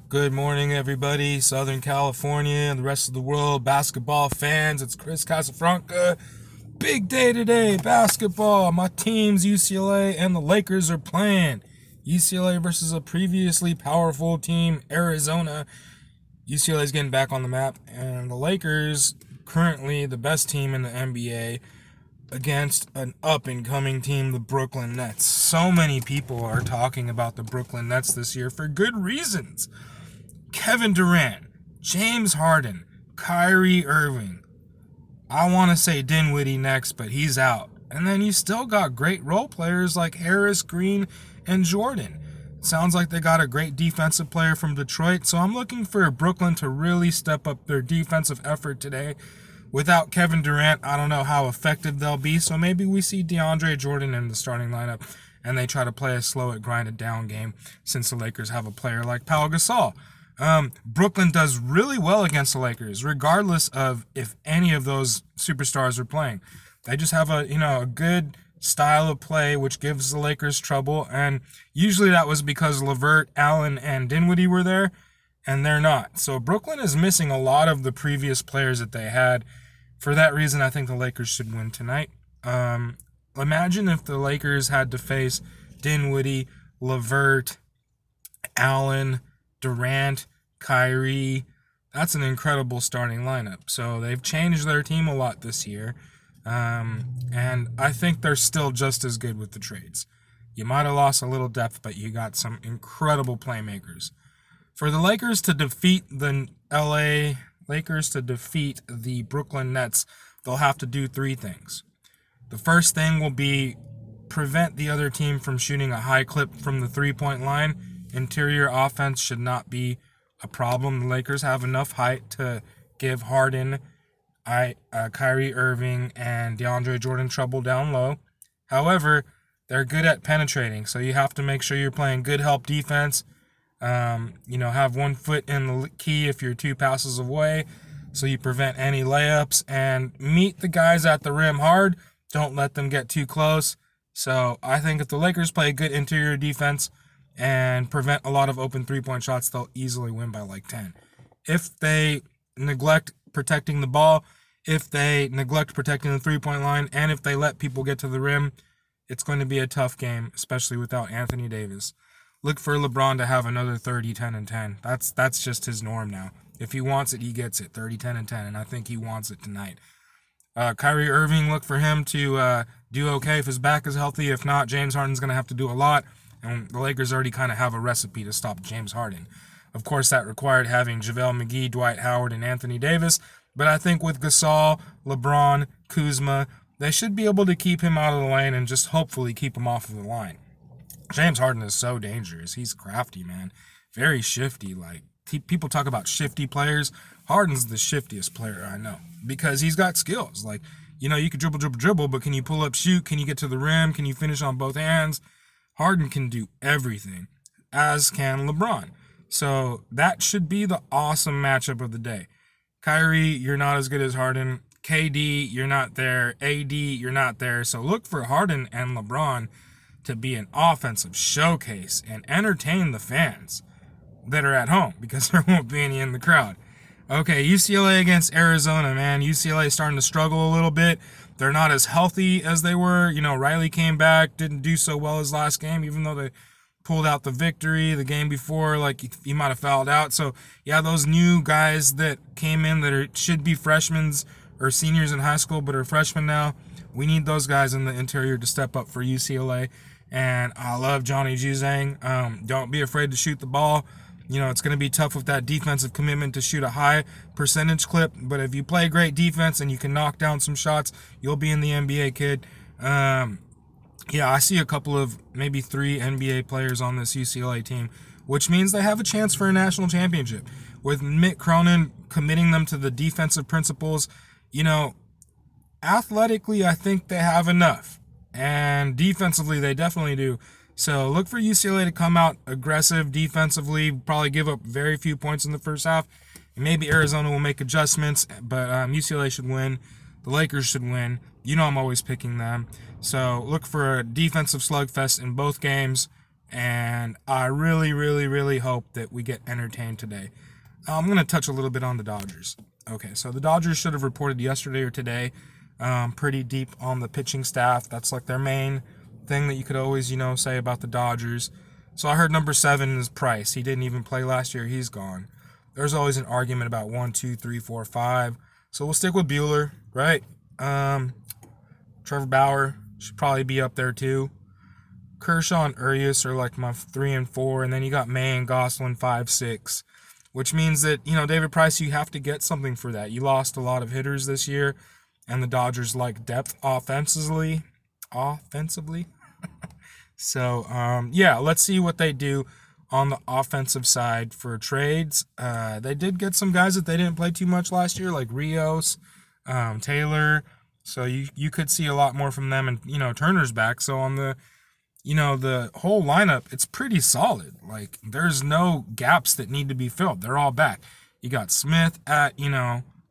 Good morning, everybody. Southern California and the rest of the world, basketball fans. It's Chris Casafranca. Big day today, basketball. My teams, UCLA and the Lakers, are playing. UCLA versus a previously powerful team, Arizona. UCLA is getting back on the map, and the Lakers, currently the best team in the NBA, against an up-and-coming team, the Brooklyn Nets. So many people are talking about the Brooklyn Nets this year for good reasons. Kevin Durant, James Harden, Kyrie Irving. I want to say Dinwiddie next, but he's out. And then you still got great role players like Harris, Green, and Jordan. Sounds like they got a great defensive player from Detroit, so I'm looking for Brooklyn to really step up their defensive effort today. Without Kevin Durant, I don't know how effective they'll be, so maybe we see DeAndre Jordan in the starting lineup and they try to play a slow it, grind it down game since the Lakers have a player like Pau Gasol. Brooklyn does really well against the Lakers, regardless of if any of those superstars are playing. They just have a good style of play, which gives the Lakers trouble. And usually that was because LeVert, Allen, and Dinwiddie were there, and they're not. So Brooklyn is missing a lot of the previous players that they had. For that reason, I think the Lakers should win tonight. Imagine if the Lakers had to face Dinwiddie, LeVert, Allen, Durant, Kyrie. That's an incredible starting lineup. So they've changed their team a lot this year. And I think they're still just as good with the trades. You might have lost a little depth, but you got some incredible playmakers. For the Lakers to defeat the Brooklyn Nets, they'll have to do three things. The first thing will be prevent the other team from shooting a high clip from the three-point line. Interior offense should not be a problem. The Lakers have enough height to give Harden, Kyrie Irving, and DeAndre Jordan trouble down low. However, they're good at penetrating, so you have to make sure you're playing good help defense. Have 1 foot in the key if you're 2 passes away, so you prevent any layups, and meet the guys at the rim hard. Don't let them get too close. So I think if the Lakers play good interior defense and prevent a lot of open three-point shots, they'll easily win by like 10. If they neglect protecting the ball, if they neglect protecting the three-point line, and if they let people get to the rim, it's going to be a tough game, especially without Anthony Davis. Look for LeBron to have another 30, 10, and 10. That's just his norm now. If he wants it, he gets it. 30, 10, and 10, and I think he wants it tonight. Kyrie Irving, look for him to do okay if his back is healthy. If not, James Harden's going to have to do a lot, and the Lakers already kind of have a recipe to stop James Harden. Of course, that required having JaVale McGee, Dwight Howard, and Anthony Davis, but I think with Gasol, LeBron, Kuzma, they should be able to keep him out of the lane and just hopefully keep him off of the line. James Harden is so dangerous. He's crafty, man. Very shifty. People talk about shifty players. Harden's the shiftiest player I know because he's got skills. You could dribble, but can you pull up, shoot? Can you get to the rim? Can you finish on both hands? Harden can do everything, as can LeBron. So that should be the awesome matchup of the day. Kyrie, you're not as good as Harden. KD, you're not there. AD, you're not there. So look for Harden and LeBron to be an offensive showcase and entertain the fans that are at home because there won't be any in the crowd. Okay, UCLA against Arizona, man. UCLA is starting to struggle a little bit. They're not as healthy as they were. Riley came back, didn't do so well his last game, even though they pulled out the victory. The game before, he might have fouled out. So, yeah, those new guys that came in that should be freshmen or seniors in high school but are freshmen now, we need those guys in the interior to step up for UCLA. And I love Johnny Juzang. Don't be afraid to shoot the ball. It's going to be tough with that defensive commitment to shoot a high percentage clip. But if you play great defense and you can knock down some shots, you'll be in the NBA, kid. I see a couple of maybe 3 NBA players on this UCLA team, which means they have a chance for a national championship. With Mick Cronin committing them to the defensive principles, athletically, I think they have enough. And defensively, they definitely do. So look for UCLA to come out aggressive defensively, probably give up very few points in the first half. And maybe Arizona will make adjustments, but UCLA should win. The Lakers should win. I'm always picking them. So look for a defensive slugfest in both games. And I really, really, really hope that we get entertained today. I'm going to touch a little bit on the Dodgers. Okay, so the Dodgers should have reported yesterday or today. Pretty deep on the pitching staff. That's like their main thing that you could always, say about the Dodgers. So I heard number 7 is Price. He didn't even play last year. He's gone. There's always an argument about 1, 2, 3, 4, 5. So we'll stick with Buehler, right? Trevor Bauer should probably be up there too. Kershaw and Urias are like my 3 and 4, and then you got May and Gosselin 5, 6, which means that, David Price, you have to get something for that. You lost a lot of hitters this year, and the Dodgers like depth offensively. So, let's see what they do on the offensive side for trades. They did get some guys that they didn't play too much last year, like Rios, Taylor. So you could see a lot more from them, and, Turner's back. So on the whole lineup, it's pretty solid. Like, there's no gaps that need to be filled. They're all back. You got Smith at,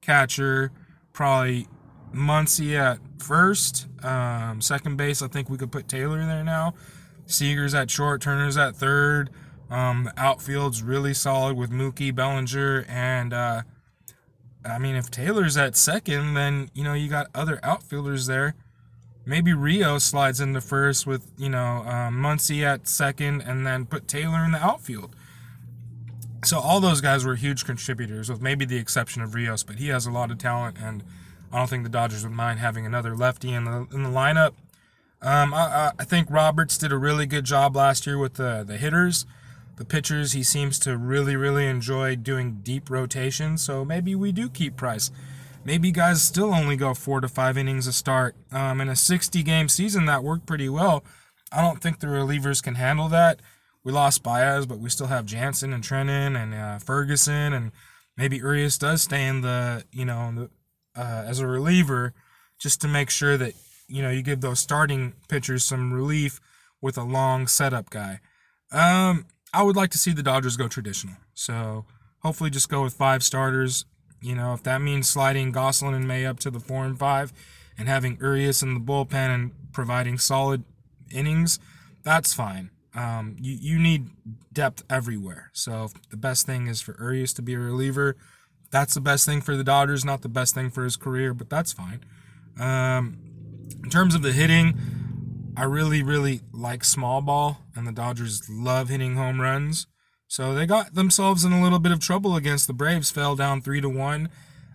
catcher, probably Muncy at first. Second base, I think we could put Taylor there now. Seager's at short, Turner's at third. The outfield's really solid with Mookie, Bellinger, and if Taylor's at second, then, you got other outfielders there. Maybe Rio slides into first with, Muncy at second, and then put Taylor in the outfield. So all those guys were huge contributors, with maybe the exception of Rios, but he has a lot of talent, and I don't think the Dodgers would mind having another lefty in the lineup. I think Roberts did a really good job last year with the hitters. The pitchers, he seems to really, really enjoy doing deep rotations, so maybe we do keep Price. Maybe guys still only go 4 to 5 innings a start. In a 60-game season, that worked pretty well. I don't think the relievers can handle that. We lost Baez, but we still have Jansen and Trennan and Ferguson, and maybe Urias does stay in the, as a reliever, just to make sure that, you give those starting pitchers some relief with a long setup guy. I would like to see the Dodgers go traditional. So hopefully just go with 5 starters. If that means sliding Gosselin and May up to the 4 and 5 and having Urias in the bullpen and providing solid innings, that's fine. You need depth everywhere. So if the best thing is for Urias to be a reliever, that's the best thing for the Dodgers, not the best thing for his career, but that's fine. In terms of the hitting, I really, really like small ball, and the Dodgers love hitting home runs. So they got themselves in a little bit of trouble against the Braves, fell down 3-1.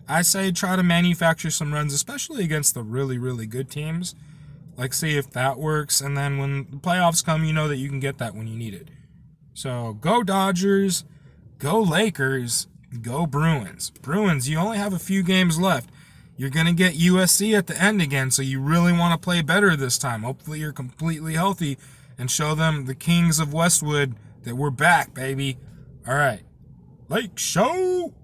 I say try to manufacture some runs, especially against the really, really good teams. Like, see if that works, and then when the playoffs come, you know that you can get that when you need it. So go Dodgers, go Lakers, go Bruins. Bruins, you only have a few games left. You're going to get USC at the end again, so you really want to play better this time. Hopefully you're completely healthy and show them, the Kings of Westwood, that we're back, baby. All right. Lake Show!